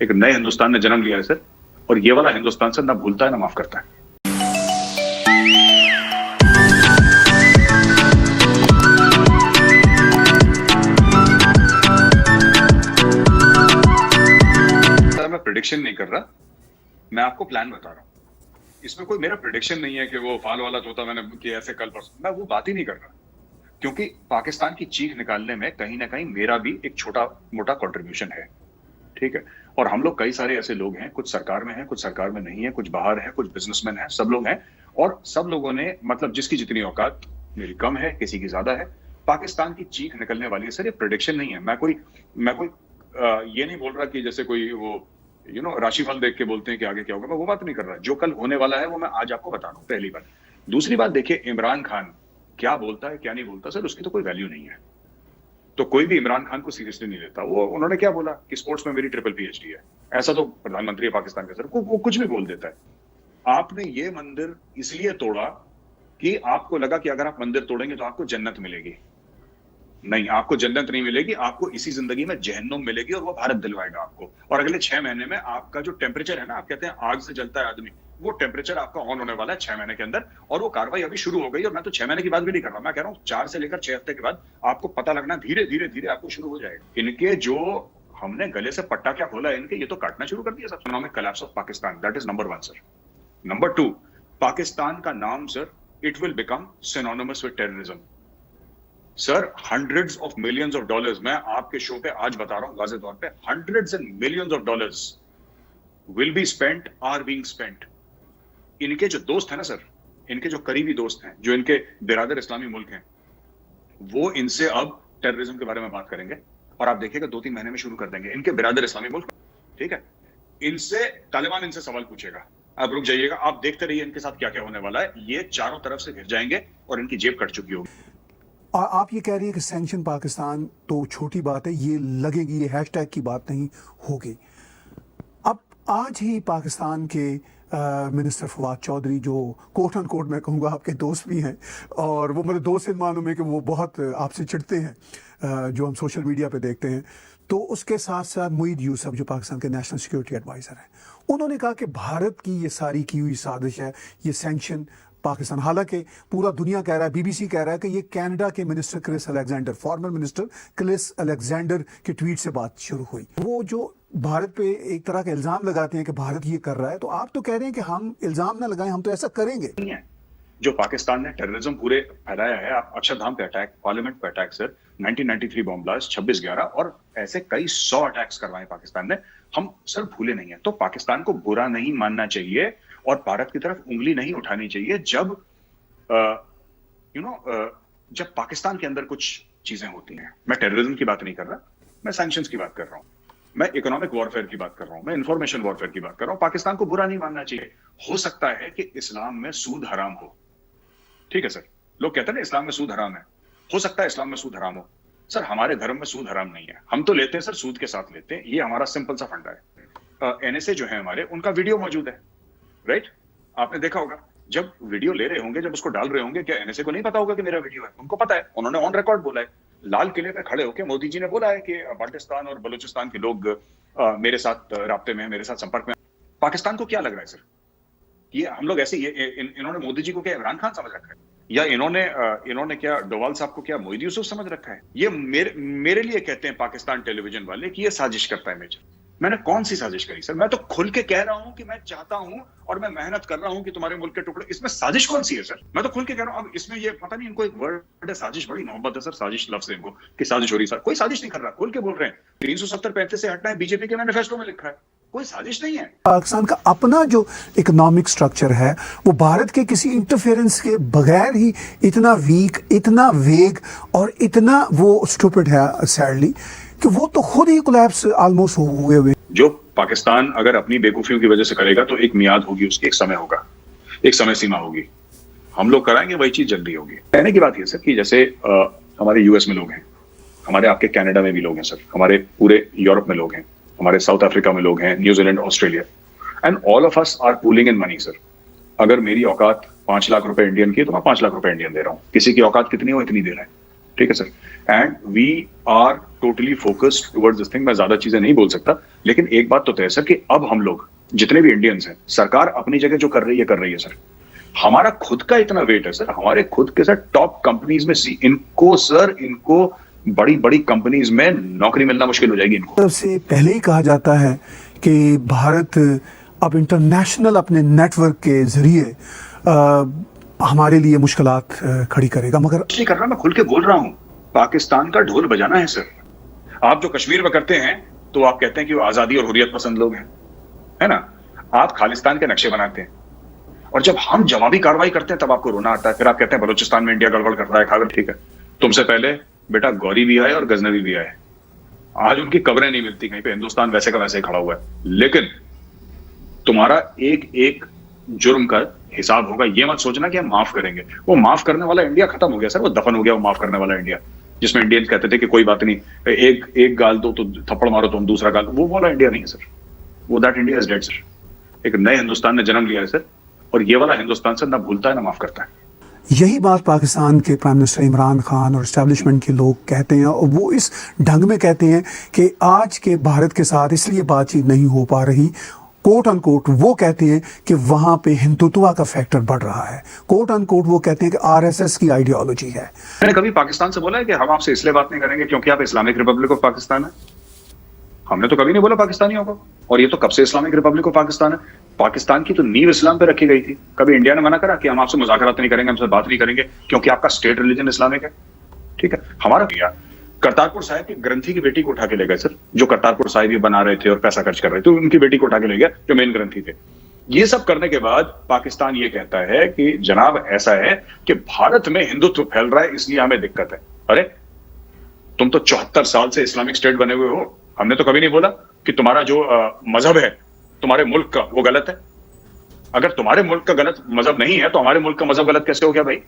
एक नए हिंदुस्तान ने जन्म लिया है सर, और ये वाला हिंदुस्तान सर ना भूलता है ना माफ करता है। सर मैं प्रिडिक्शन नहीं कर रहा, मैं आपको प्लान बता रहा हूँ। इसमें कोई मेरा प्रिडिक्शन नहीं है कि वो फाल वाला तोता मैंने किया ऐसे कल परसों, मैं वो बात ही नहीं कर रहा, क्योंकि पाकिस्तान की चीख निकालने में कहीं ना कहीं मेरा भी एक छोटा मोटा कंट्रीब्यूशन है, ठीक है। और हम लोग कई सारे ऐसे लोग हैं, कुछ सरकार में हैं, कुछ सरकार में नहीं है, कुछ बाहर है, कुछ बिजनेसमैन हैं, सब लोग हैं, और सब लोगों ने मतलब जिसकी जितनी औकात, मेरी कम है, किसी की ज्यादा है, पाकिस्तान की चीख निकलने वाली है सर। ये प्रिडिक्शन नहीं है, मैं कोई ये नहीं बोल रहा कि जैसे कोई वो राशिफल देख के बोलते हैं कि आगे क्या होगा, मैं वो बात नहीं कर रहा। जो कल होने वाला है वो मैं आज आपको बता रहा हूँ, पहली बात। दूसरी बात, देखिए इमरान खान क्या बोलता है क्या नहीं बोलता सर, उसकी तो कोई वैल्यू नहीं है, तो कोई भी इमरान खान को सीरियसली नहीं लेता। वो उन्होंने क्या बोला कि स्पोर्ट्स में मेरी ट्रिपल पीएचडी है, ऐसा तो प्रधानमंत्री है पाकिस्तान के सर, वो कुछ भी बोल देता है। आपने ये मंदिर इसलिए तोड़ा कि आपको लगा कि अगर आप मंदिर तोड़ेंगे तो आपको जन्नत मिलेगी। नहीं, आपको जन्नत नहीं मिलेगी, आपको इसी जिंदगी में जहन्नुम मिलेगी, और वो भारत दिलवाएगा आपको। और अगले 6 महीने में आपका जो टेम्परेचर है ना, आप कहते हैं आग से जलता है आदमी, वो टेम्परेचर आपका ऑन होने वाला है 6 महीने के अंदर, और वो कार्रवाई अभी शुरू हो गई। और मैं तो 6 महीने की बात भी नहीं कर रहा, मैं कह रहा हूँ 4 से लेकर 6 हफ्ते के बाद आपको पता लगना धीरे धीरे धीरे आपको शुरू हो जाएगा। इनके जो हमने गले से पट्टा क्या खोला है इनके, ये तो काटना शुरू कर दिया। Economic collapse of Pakistan, that is number 1 sir. Number 2, Pakistan का नाम sir, it will become synonymous with terrorism sir. Hundreds of millions of dollars, मैं आपके शो पे आज बता रहा हूं वाज़े तौर पे, hundreds and millions of dollars will be spent, are being spent. इनके जो दोस्त हैं ना सर, इनके जो करीबी दोस्त हैं, जो इनके बिरादर इस्लामी मुल्क हैं, वो इनसे अब टेररिज्म के बारे में बात करेंगे, और आप देखिएगा 2-3 महीने में शुरू कर देंगे। इनके बिरादर इस्लामी मुल्क, ठीक है, इनसे तालिबान इनसे सवाल पूछेगा, आप रुक जाइएगा, आप देखते रहिए इनके साथ क्या क्या होने वाला है। ये चारों तरफ से घिर जाएंगे और इनकी जेब कट चुकी होगी। और आप ये कह रही है कि सैंक्शन पाकिस्तान तो छोटी बात है, ये लगेगी, ये हैशटैग की बात नहीं होगी। अब आज ही पाकिस्तान के मिनिस्टर फवाद चौधरी, जो कोट एंड कोट मैं कहूँगा आपके दोस्त भी हैं, और वो मेरे दोस्त इन मानों में कि वो बहुत आपसे चिढ़ते हैं, जो हम सोशल मीडिया पे देखते हैं, तो उसके साथ साथ मुईद यूसुफ जो पाकिस्तान के नेशनल सिक्योरिटी एडवाइज़र हैं, उन्होंने कहा कि भारत की ये सारी की हुई साजिश है, ये सैंक्शन पाकिस्तान, हालांकि पूरा दुनिया कह रहा है, बीबीसी कह रहा है कि ये कनाडा के minister Chris Alexander, former minister Chris Alexander के ट्वीट से बात शुरू हुई। वो जो भारत पे एक तरह का इल्ज़ाम लगाते हैं कि भारत ये कर रहा है, तो आप तो कह रहे हैं कि हम इल्ज़ाम ना लगाएं, हम तो ऐसा करेंगे। जो पाकिस्तान ने टेररिज्म पूरे फैलाया है, आप अक्षरधाम पे अटैक, पार्लियामेंट पे अटैक सर, 1993 बॉम्ब ब्लास्ट, 26/11 और ऐसे कई 100 अटैक्स करवाए पाकिस्तान ने, हम सर भूले नहीं है। तो पाकिस्तान को बुरा नहीं मानना चाहिए और भारत की तरफ उंगली नहीं उठानी चाहिए जब जब पाकिस्तान के अंदर कुछ चीजें होती हैं। मैं टेररिज्म की बात नहीं कर रहा, मैं सैंक्शंस की बात कर रहा हूं, मैं इकोनॉमिक वॉरफेयर की बात कर रहा हूं, मैं इंफॉर्मेशन वॉरफेयर की बात कर रहा हूं। पाकिस्तान को बुरा नहीं मानना चाहिए। हो सकता है कि इस्लाम में सूद हराम हो, ठीक है सर, लोग कहते हैं ना इस्लाम में सूद हराम है, हो सकता है इस्लाम में सूद हराम हो सर। हमारे धर्म में सूद हराम नहीं है, हम तो लेते हैं सर, सूद के साथ लेते हैं, ये हमारा सिंपल सा फंडा है। एनएसए जो है हमारे, उनका वीडियो मौजूद है, राइट, आपने देखा होगा। जब वीडियो ले रहे होंगे, जब उसको डाल रहे होंगे, क्या एनएसए को नहीं पता होगा कि मेरा वीडियो है? उनको पता है, उन्होंने ऑन रिकॉर्ड बोला है, लाल किले पे खड़े होकर मोदी जी ने बोला है कि पाकिस्तान और बलूचिस्तान के लोग मेरे साथ राब्ते में, मेरे साथ संपर्क में। पाकिस्तान को क्या लग रहा है सर, ये हम लोग ऐसे, इन्होंने मोदी जी को क्या इमरान खान समझ रखा है, या इन्होंने क्या डोवाल साहब को क्या मोईद यूसुफ समझ रखा है? ये मेरे लिए कहते हैं पाकिस्तान टेलीविजन वाले कि ये साजिश करता है मेजर। मैंने कौन सी साजिश करी सर? मैं तो खुल के कह रहा हूं कि मैं चाहता हूं और मैं मेहनत कर रहा हूं कि तुम्हारे मुल्क के टुकड़े, इसमें साजिश कौन सी है सर? मैं तो खुल के कह रहा हूं। अब इसमें ये पता नहीं, इनको एक वर्ड है साजिश, बड़ी मोहब्बत है सर साजिश लफ्ज से इनको, कि साजिश हो रही सर। कोई साजिश नहीं कर रहा, खुल के बोल रहे हैं 370-35 से हटना है, बीजेपी के मैनिफेस्टो में लिखा है, कोई साजिश नहीं है। पाकिस्तान का अपना जो इकोनॉमिक स्ट्रक्चर है, वो भारत के किसी इंटरफेरेंस के बगैर ही इतना वीक, इतना वेग और इतना वो स्टूपिड है सैडली, कि वो तो खुद ही कोलैप्स ऑलमोस्ट हुए हुए। जो पाकिस्तान अगर अपनी बेवकूफियों की वजह से करेगा तो एक मियाद होगी उसकी, एक समय होगा, एक समय सीमा होगी। हम लोग कराएंगे वही चीज जल्दी होगी। कहने की बात ये सर कि जैसे हमारे यूएस में लोग हैं, हमारे आपके कनाडा में भी लोग हैं सर, हमारे पूरे यूरोप में लोग हैं, हमारे साउथ अफ्रीका में लोग हैं, New Zealand, Australia, and all of us are pooling in money sir. अगर मेरी औकात 5 लाख रुपए इंडियन की है तो मैं 5 लाख रुपए इंडियन दे रहा हूँ, किसी की औकात कितनी हो इतनी दे रहा है। ठीक है sir, and we are totally focused towards this thing. मैं ज्यादा चीजें नहीं बोल सकता, लेकिन एक बात तो तय है सर कि अब हम लोग जितने भी इंडियंस हैं, सरकार अपनी जगह जो कर रही है सर, हमारा खुद का इतना वेट है सर, हमारे खुद के सर टॉप कंपनीज में इनको बड़ी बड़ी कंपनीज में नौकरी मिलना मुश्किल हो जाएगी इनको। तरफ से पहले ही कहा जाता है कि भारत अब इंटरनेशनल अपने नेटवर्क के जरिए हमारे लिए मुश्किलात खड़ी करेगा, मगर नहीं कर रहा, मैं खुल के बोल रहा हूं, पाकिस्तान का ढोल बजाना है सर। आप जो कश्मीर में करते हैं तो आप कहते हैं कि वो आजादी और हुर्रियत पसंद लोग हैं, है ना। आप खालिस्तान के नक्शे बनाते हैं, और जब हम जवाबी कार्रवाई करते हैं तब आपको रोना आता है। फिर आप कहते हैं बलूचिस्तान में इंडिया गड़बड़ कर रहा है, खागर। ठीक है, तुमसे पहले बेटा गौरी भी आए और गजनवी भी आए, आज उनकी कब्रें नहीं मिलती कहीं पे, हिंदुस्तान वैसे का वैसे ही खड़ा हुआ है। लेकिन तुम्हारा एक एक जुर्म का हिसाब होगा। ये मत सोचना कि हम माफ करेंगे। वो माफ करने वाला इंडिया खत्म हो गया सर, वो दफन हो गया वो माफ करने वाला इंडिया, जिसमें इंडियंस कहते थे कि कोई बात नहीं, एक गाल दो तो थप्पड़ मारो तो हम दूसरा गाल, वो वाला इंडिया नहीं है सर। वो that India is dead sir. एक नए हिंदुस्तान ने जन्म लिया है सर, और ये वाला हिंदुस्तान सर ना भूलता है ना माफ करता है। यही बात पाकिस्तान के प्राइम मिनिस्टर इमरान खान और एस्टेब्लिशमेंट के लोग कहते हैं, और वो इस ढंग में कहते हैं कि आज के भारत के साथ इसलिए बातचीत नहीं हो पा रही, कोट अनकोट वो कहते हैं कि वहां पे हिंदुत्व का फैक्टर बढ़ रहा है, कोट अनकोट वो कहते हैं कि आरएसएस की आइडियोलॉजी है। मैंने कभी पाकिस्तान से बोला है कि हम आपसे इसलिए बात नहीं करेंगे क्योंकि आप इस्लामिक रिपब्लिक ऑफ पाकिस्तान है? हमने तो कभी नहीं बोला पाकिस्तानियों को, और ये तो कब से इस्लामिक रिपब्लिक ऑफ पाकिस्तान है। पाकिस्तान की तो नींव इस्लाम पे रखी गई थी। कभी इंडिया ने मना करा कि हम आपसे मुज़ाकरात नहीं करेंगे, हमसे बात नहीं करेंगे क्योंकि आपका स्टेट रिलीजन इस्लामिक है? ठीक है, हमारा किया करतारपुर साहिब की ग्रंथी की बेटी को उठा के ले गए सर, जो करतारपुर साहिब ही बना रहे थे और पैसा खर्च कर रहे थे, तो उनकी बेटी को उठा के ले गया जो मेन ग्रंथी थे। ये सब करने के बाद पाकिस्तान ये कहता है कि जनाब ऐसा है कि भारत में हिंदुत्व फैल रहा है इसलिए हमें दिक्कत है। अरे तुम तो 74 साल से इस्लामिक स्टेट बने हुए हो, हमने तो कभी नहीं बोला कि तुम्हारा जो मजहब है तुम्हारे मुल्क का वो गलत है। अगर तुम्हारे मुल्क का गलत मजहब नहीं है तो हमारे मुल्क का मजहब गलत कैसे हो गया भाई?